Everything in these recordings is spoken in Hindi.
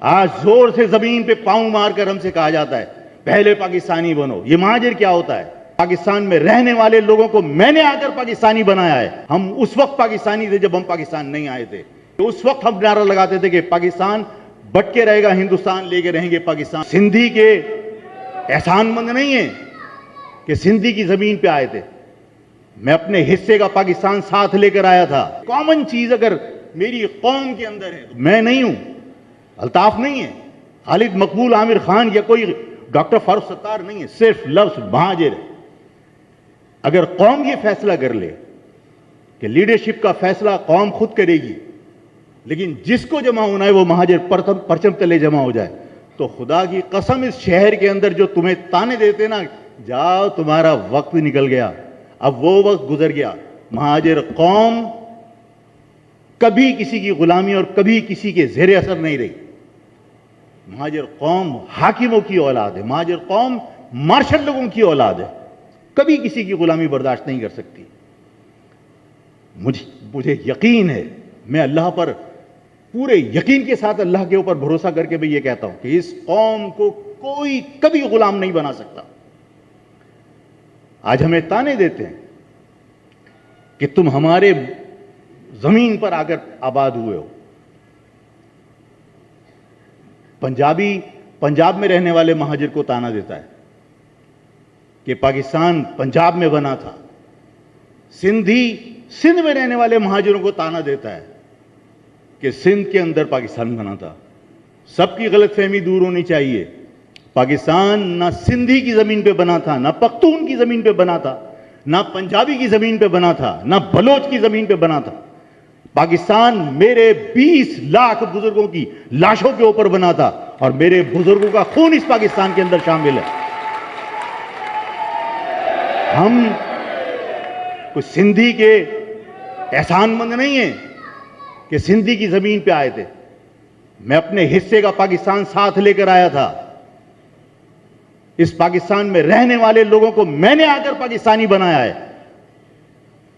आज जोर से जमीन पे पांव मारकर हमसे कहा जाता है पहले पाकिस्तानी बनो। ये महाजिर क्या होता है? पाकिस्तान में रहने वाले लोगों को मैंने आकर पाकिस्तानी बनाया है। हम उस वक्त पाकिस्तानी थे जब हम पाकिस्तान नहीं आए थे। उस वक्त हम नारा लगाते थे कि पाकिस्तान बट के रहेगा, हिंदुस्तान लेके रहेंगे पाकिस्तान। सिंधी के एहसानमंद नहीं है कि सिंधी की जमीन पे आए थे। मैं अपने हिस्से का पाकिस्तान साथ लेकर आया था। कॉमन चीज अगर मेरी कौम के अंदर है तो मैं नहीं हूं, अल्ताफ नहीं है, खालिद मकबूल, आमिर खान या कोई डॉक्टर फारूक सत्तार नहीं है, सिर्फ लफ्ज महाजिर है। अगर कौम ये फैसला कर ले कि लीडरशिप का फैसला कौम खुद करेगी, लेकिन जिसको जमा होना है वो महाजिर परचम तले जमा हो जाए, तो खुदा की कसम इस शहर के अंदर जो तुम्हें ताने देते ना, जाओ तुम्हारा वक्त निकल गया, अब वो वक्त गुजर गया। महाजिर कौम कभी किसी की गुलामी और कभी किसी के जेर असर नहीं रही। महाजिर कौम हाकिमों की औलाद है, महाजिर कौम मार्शल लोगों की औलाद है, कभी किसी की गुलामी बर्दाश्त नहीं कर सकती। मुझे यकीन है, मैं अल्लाह पर पूरे यकीन के साथ अल्लाह के ऊपर भरोसा करके मैं ये कहता हूं कि इस कौम को कोई कभी गुलाम नहीं बना सकता। आज हमें ताने देते हैं कि तुम हमारे जमीन पर आकर आबाद हुए हो। पंजाब में रहने वाले महाजिर को ताना देता है कि पाकिस्तान पंजाब में बना था। सिंधी सिंध में रहने वाले महाजिरों को ताना देता है कि सिंध के अंदर पाकिस्तान बना था। सबकी गलतफहमी दूर होनी चाहिए। पाकिस्तान ना सिंधी की जमीन पे बना था, ना पख्तून की जमीन पे बना था, ना पंजाबी की जमीन पे बना था, ना बलोच की जमीन पे बना था। पाकिस्तान मेरे 20 लाख बुजुर्गों की लाशों के ऊपर बना था और मेरे बुजुर्गों का खून इस पाकिस्तान के अंदर शामिल है। हम कोई सिंधी के एहसानमंद नहीं है कि सिंधी की जमीन पे आए थे। मैं अपने हिस्से का पाकिस्तान साथ लेकर आया था। इस पाकिस्तान में रहने वाले लोगों को मैंने आकर पाकिस्तानी बनाया है।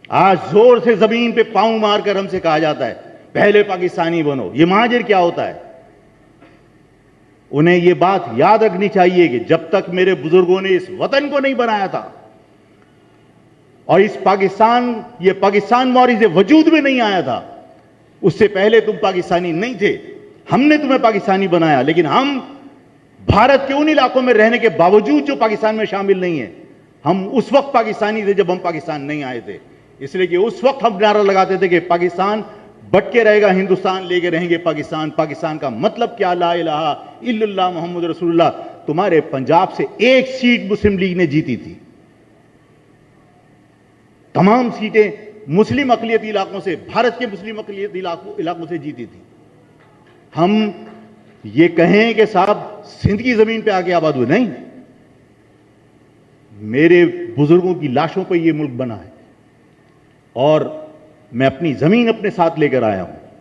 आज जोर से जमीन पे पांव मारकर हमसे कहा जाता है पहले पाकिस्तानी बनो। ये महाजिर क्या होता है? उन्हें यह बात याद रखनी चाहिए कि जब तक मेरे बुजुर्गों ने इस वतन को नहीं बनाया था और ये पाकिस्तान मौरी से वजूद में नहीं आया था, उससे पहले तुम पाकिस्तानी नहीं थे। हमने तुम्हें पाकिस्तानी बनाया, लेकिन हम भारत के उन इलाकों में रहने के बावजूद जो पाकिस्तान में शामिल नहीं है, हम उस वक्त पाकिस्तानी थे जब हम पाकिस्तान नहीं आए थे। इसलिए कि उस वक्त हम नारा लगाते थे कि पाकिस्तान बट के रहेगा, हिंदुस्तान लेके रहेंगे पाकिस्तान। पाकिस्तान का मतलब क्या? ला इलाहा इल्लल्लाह मोहम्मद रसूलुल्लाह। तुम्हारे पंजाब से एक सीट मुस्लिम लीग ने जीती थी, तमाम सीटें मुस्लिम अकलियती इलाकों से, भारत के मुस्लिम अकलियती इलाकों से जीती थी। हम ये कहें कि साहब सिंध की जमीन पे आके आबाद हुए, नहीं, मेरे बुजुर्गों की लाशों पर यह मुल्क बना है और मैं अपनी जमीन अपने साथ लेकर आया हूं।